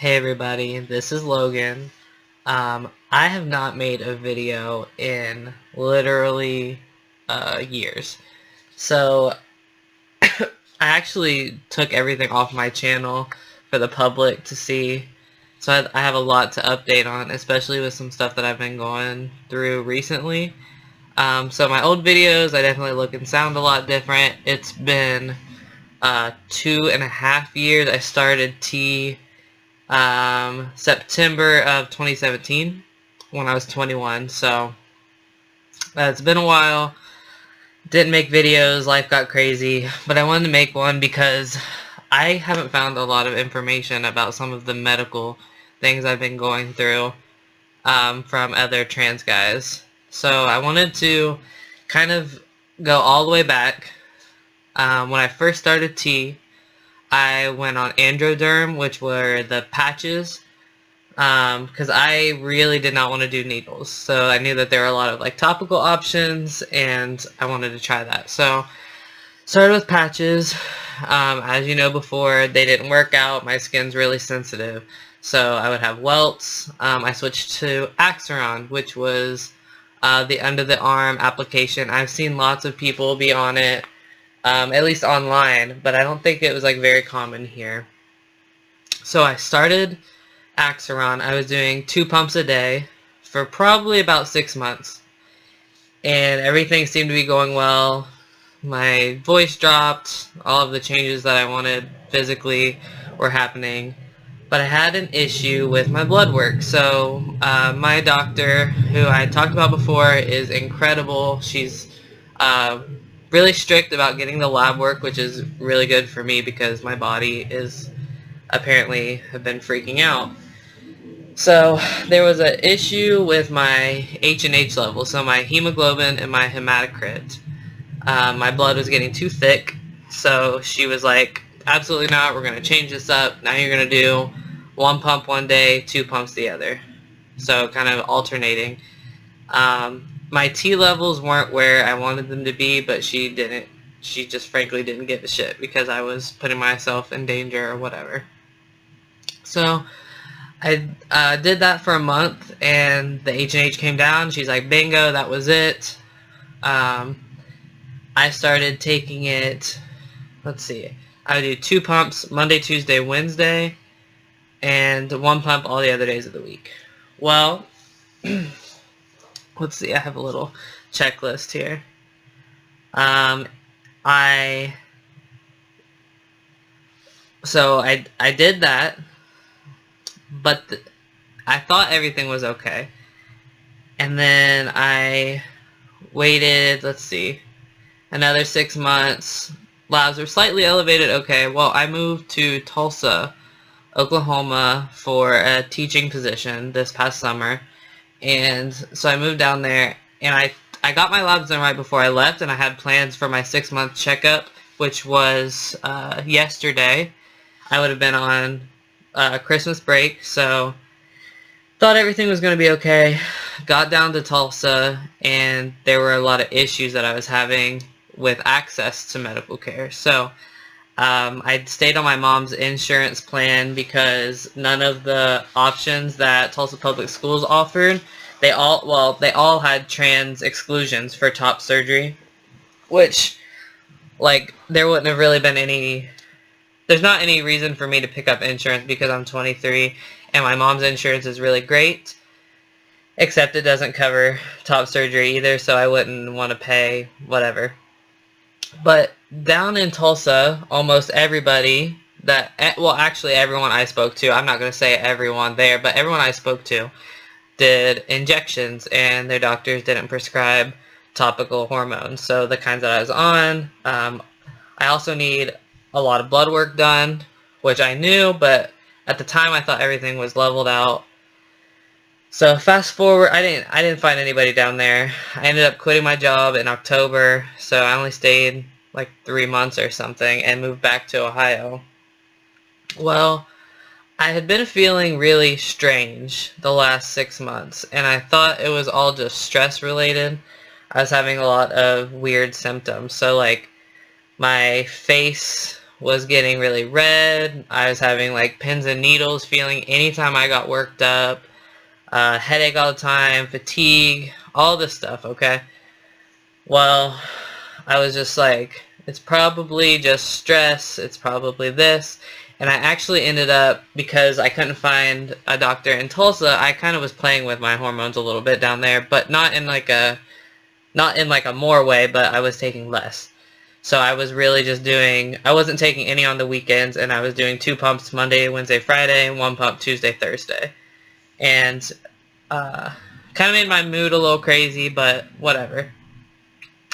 Hey everybody, this is Logan. I have not made a video in literally years. So I actually took everything off my channel for the public to see. So I have a lot to update on, especially with some stuff that I've been going through recently. So my old videos, I definitely look and sound a lot different. It's been 2.5 years. I started September of 2017 when I was 21. So it's been a while. Didn't make videos, life got crazy, but I wanted to make one because I haven't found a lot of information about some of the medical things I've been going through from other trans guys. So I wanted to kind of go all the way back. When I first started T, I went on Androderm, which were the patches, because I really did not want to do needles. So I knew that there were a lot of like topical options, and I wanted to try that. So started with patches. As you know before, they didn't work out. My skin's really sensitive, so I would have welts. I switched to Axiron, which was the under the arm application. I've seen lots of people be on it. At least online, but I don't think it was like very common here. So I started Axiron. I was doing 2 pumps a day for probably about 6 months, and everything seemed to be going well. My voice dropped, all of the changes that I wanted physically were happening, but I had an issue with my blood work. So my doctor, who I talked about before, is incredible. She's really strict about getting the lab work, which is really good for me because my body is apparently have been freaking out. So there was an issue with my H&H level, so my hemoglobin and my hematocrit. My blood was getting too thick, so she was like, absolutely not, we're going to change this up. Now you're going to do 1 pump one day, 2 pumps the other. So kind of alternating. My T levels weren't where I wanted them to be, but she just frankly didn't give a shit because I was putting myself in danger or whatever. So I did that for a month, and the H&H came down. She's like, bingo, that was it. I started taking it, let's see, I would do 2 pumps Monday, Tuesday, Wednesday, and 1 pump all the other days of the week. Well, let's see, I have a little checklist here. I did that, but I thought everything was okay. And then I waited, let's see, another 6 months. Labs were slightly elevated, okay. Well, I moved to Tulsa, Oklahoma for a teaching position this past summer. And so I moved down there, and I got my labs done right before I left, and I had plans for my 6-month checkup, which was yesterday. I would have been on Christmas break, so thought everything was going to be okay. Got down to Tulsa, and there were a lot of issues that I was having with access to medical care. So I stayed on my mom's insurance plan because none of the options that Tulsa Public Schools offered, they all had trans exclusions for top surgery, which, like, there wouldn't have really been there's not any reason for me to pick up insurance because I'm 23 and my mom's insurance is really great, except it doesn't cover top surgery either, so I wouldn't want to pay whatever. But down in Tulsa, almost everybody actually everyone I spoke to, I'm not going to say everyone there, but everyone I spoke to did injections, and their doctors didn't prescribe topical hormones. So the kinds that I was on, I also need a lot of blood work done, which I knew, but at the time I thought everything was leveled out. So fast forward, I didn't find anybody down there. I ended up quitting my job in October, so I only stayed like 3 months or something and moved back to Ohio. Well, I had been feeling really strange the last 6 months, and I thought it was all just stress related. I was having a lot of weird symptoms, so like my face was getting really red. I was having like pins and needles feeling anytime I got worked up. Headache all the time, fatigue, all this stuff, okay? Well, I was just like, it's probably just stress, it's probably this. And I actually ended up, because I couldn't find a doctor in Tulsa, I kind of was playing with my hormones a little bit down there, but not in like a more way, but I was taking less. So I was really just doing, I wasn't taking any on the weekends, and I was doing 2 pumps Monday, Wednesday, Friday, and 1 pump Tuesday, Thursday. And kind of made my mood a little crazy, but whatever.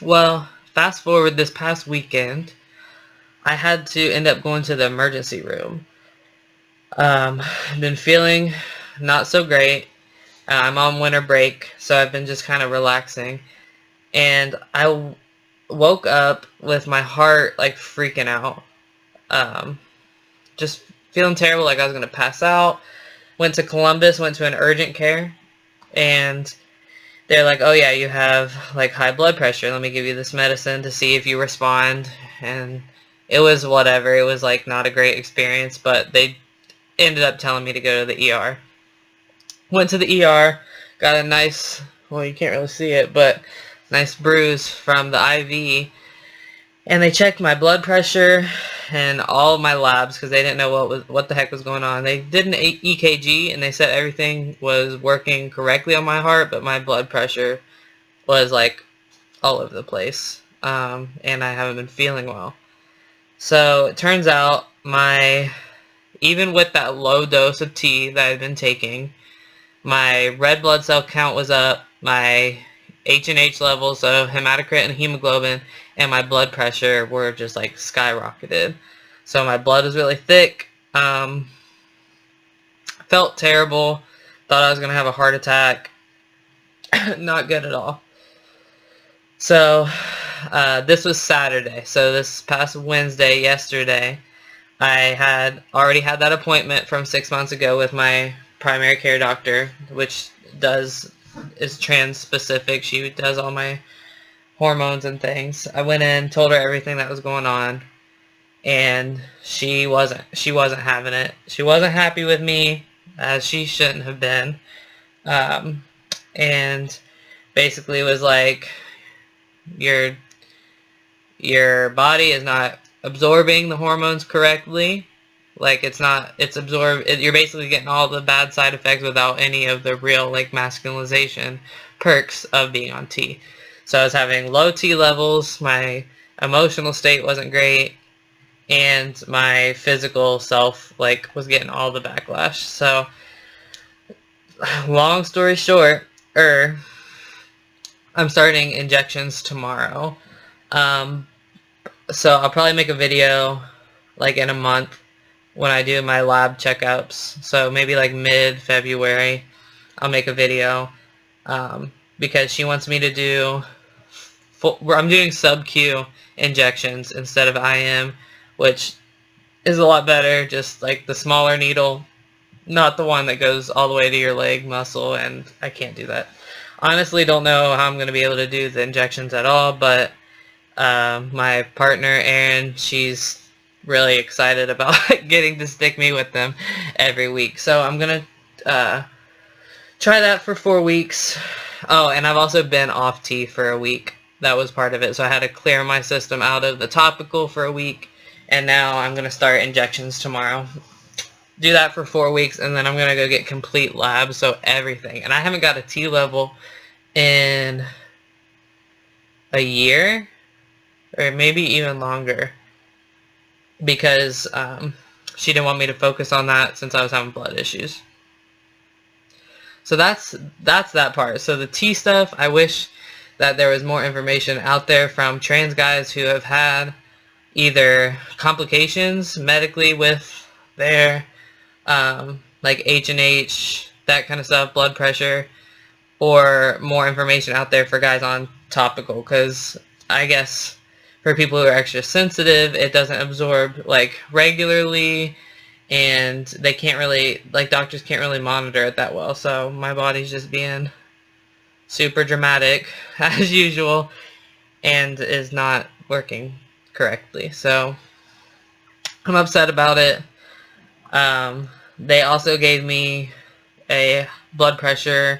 Well, fast forward this past weekend, I had to end up going to the emergency room. I've been feeling not so great. I'm on winter break, so I've been just kind of relaxing. And I woke up with my heart like freaking out. Just feeling terrible, like I was going to pass out. Went to Columbus, went to an urgent care, and they're like, oh yeah, you have like high blood pressure. Let me give you this medicine to see if you respond. And it was whatever. It was like not a great experience, but they ended up telling me to go to the ER. Went to the ER, got a nice, well, you can't really see it, but nice bruise from the IV, and they checked my blood pressure and all my labs because they didn't know what the heck was going on. They did an EKG, and they said everything was working correctly on my heart, but my blood pressure was like all over the place, and I haven't been feeling well. So it turns out even with that low dose of tea that I've been taking, my red blood cell count was up, my H&H levels of hematocrit and hemoglobin, and my blood pressure were just like skyrocketed. So my blood was really thick. Felt terrible. Thought I was going to have a heart attack. Not good at all. So this was Saturday. So this past Wednesday, yesterday, I had already had that appointment from 6 months ago with my primary care doctor, which is trans specific. She does all my hormones and things. I went in, told her everything that was going on, and she wasn't having it. She wasn't happy with me, as she shouldn't have been. And basically was like, your body is not absorbing the hormones correctly. Like it's absorbed. You're basically getting all the bad side effects without any of the real like masculinization perks of being on T. So I was having low T levels, my emotional state wasn't great, and my physical self like was getting all the backlash. So long story short, I'm starting injections tomorrow. So I'll probably make a video like in a month when I do my lab checkups. So maybe like mid-February I'll make a video, because she wants me to do I'm doing sub-Q injections instead of IM, which is a lot better, just like the smaller needle, not the one that goes all the way to your leg muscle, and I can't do that. Honestly, don't know how I'm going to be able to do the injections at all, but my partner, Erin, she's really excited about getting to stick me with them every week. So I'm going to try that for 4 weeks. Oh, and I've also been off T for a week. That was part of it. So I had to clear my system out of the topical for a week, and now I'm going to start injections tomorrow. Do that for 4 weeks, and then I'm going to go get complete labs, so everything. And I haven't got a T level in a year, or maybe even longer, because she didn't want me to focus on that since I was having blood issues. So that's that part. So the T stuff, I wish that there was more information out there from trans guys who have had either complications medically with their like H&H, that kind of stuff, blood pressure, or more information out there for guys on topical, because I guess for people who are extra sensitive, it doesn't absorb like regularly, and they can't really, like, doctors can't really monitor it that well. So my body's just being super dramatic as usual and is not working correctly. So I'm upset about it. They also gave me a blood pressure.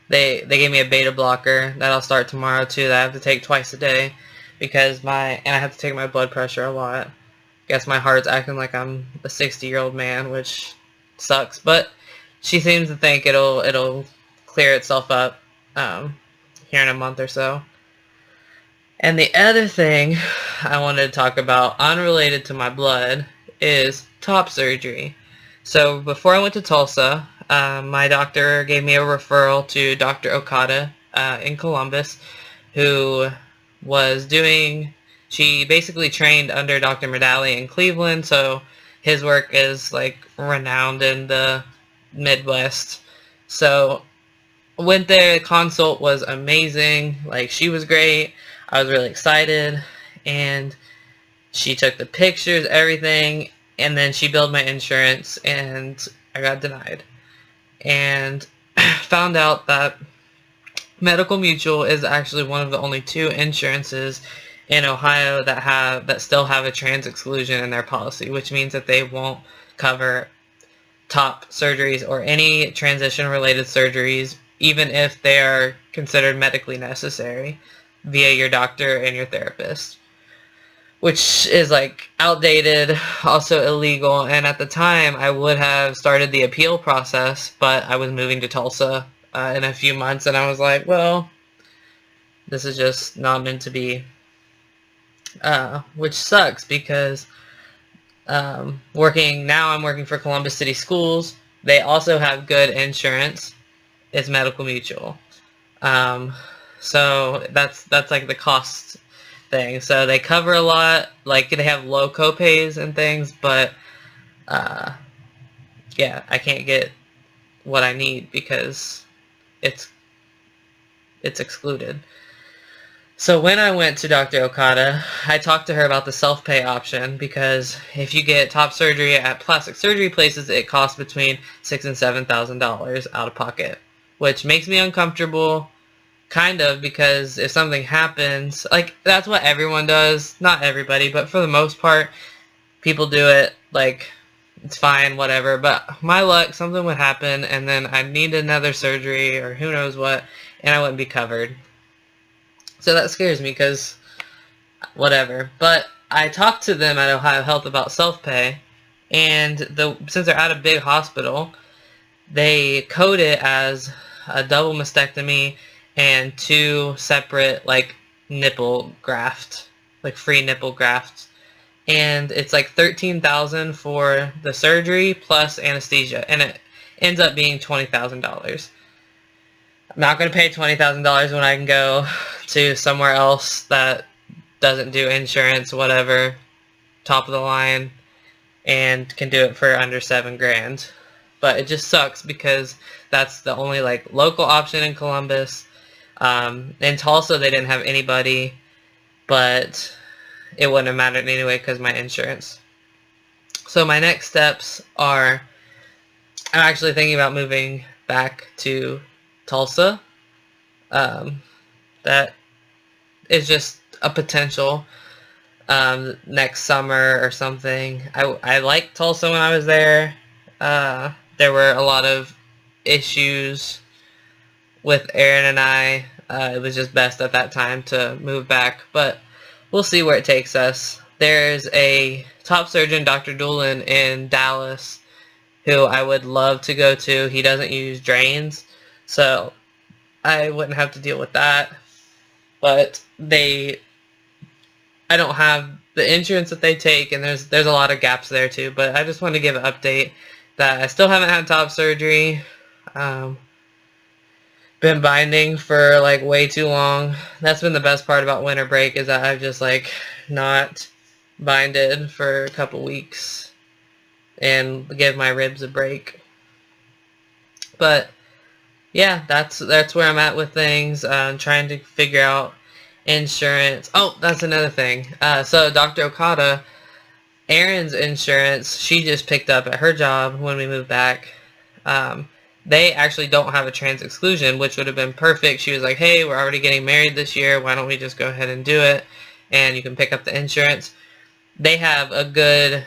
They gave me a beta blocker that I'll start tomorrow too, that I have to take twice a day because and I have to take my blood pressure a lot. Guess my heart's acting like I'm a 60-year-old man, which sucks. But she seems to think it'll clear itself up here in a month or so. And the other thing I wanted to talk about, unrelated to my blood, is top surgery. So before I went to Tulsa, my doctor gave me a referral to Dr. Okada in Columbus, who was doing, she basically trained under Dr. Medali in Cleveland, so his work is like renowned in the Midwest. So went there, the consult was amazing, like she was great, I was really excited, and she took the pictures, everything, and then she billed my insurance, and I got denied. And found out that Medical Mutual is actually one of the only 2 insurances in Ohio that still have a trans exclusion in their policy, which means that they won't cover top surgeries or any transition-related surgeries, even if they are considered medically necessary, via your doctor and your therapist, which is like outdated, also illegal. And at the time I would have started the appeal process, but I was moving to Tulsa in a few months, and I was like, well, this is just not meant to be, which sucks because I'm working for Columbus City Schools. They also have good insurance. It's Medical Mutual. So that's like the cost thing. So they cover a lot, like they have low copays and things, but yeah, I can't get what I need because it's excluded. So when I went to Dr. Okada, I talked to her about the self-pay option, because if you get top surgery at plastic surgery places, it costs between $6,000 and $7,000 out of pocket, which makes me uncomfortable, kind of, because if something happens, like, that's what everyone does. Not everybody, but for the most part, people do it, like, it's fine, whatever. But my luck, something would happen, and then I'd need another surgery, or who knows what, and I wouldn't be covered. So that scares me, because whatever. But I talked to them at Ohio Health about self-pay, and since they're at a big hospital, they code it as a double mastectomy and 2 separate, like, nipple graft, like free nipple grafts. And it's like $13,000 for the surgery plus anesthesia, and it ends up being $20,000. I'm not going to pay $20,000 when I can go to somewhere else that doesn't do insurance, whatever, top of the line, and can do it for under $7,000. But it just sucks because that's the only, like, local option in Columbus. In Tulsa, they didn't have anybody, but it wouldn't have mattered anyway because my insurance. So my next steps are, I'm actually thinking about moving back to Tulsa. That is just a potential next summer or something. I liked Tulsa when I was there. There were a lot of issues with Aaron and I. It was just best at that time to move back, but we'll see where it takes us. There's a top surgeon, Dr. Doolin, in Dallas, who I would love to go to. He doesn't use drains, so I wouldn't have to deal with that. But I don't have the insurance that they take, and there's a lot of gaps there too. But I just wanted to give an update that I still haven't had top surgery. Been binding for like way too long. That's been the best part about winter break, is that I've just like not binded for a couple weeks and give my ribs a break. But yeah, that's where I'm at with things. Trying to figure out insurance. Oh, that's another thing. So Dr. Okada, Erin's insurance, she just picked up at her job when we moved back. They actually don't have a trans exclusion, which would have been perfect. She was like, hey, we're already getting married this year. Why don't we just go ahead and do it? And you can pick up the insurance. They have a good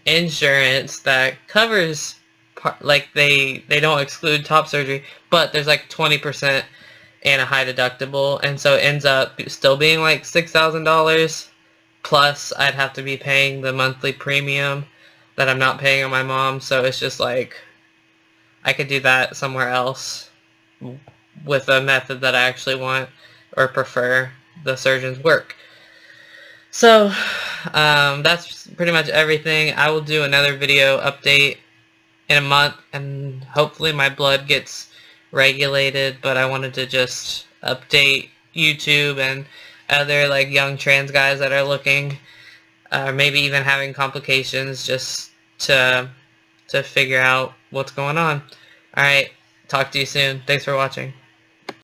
insurance that covers like they don't exclude top surgery, but there's like 20% and a high deductible, and so it ends up still being like $6,000, plus I'd have to be paying the monthly premium that I'm not paying on my mom. So it's just like I could do that somewhere else with a method that I actually want or prefer the surgeon's work. So that's pretty much everything. I will do another video update in a month, and hopefully my blood gets regulated, but I wanted to just update YouTube and other like young trans guys that are looking, maybe even having complications, just to figure out what's going on. Alright, talk to you soon. Thanks for watching.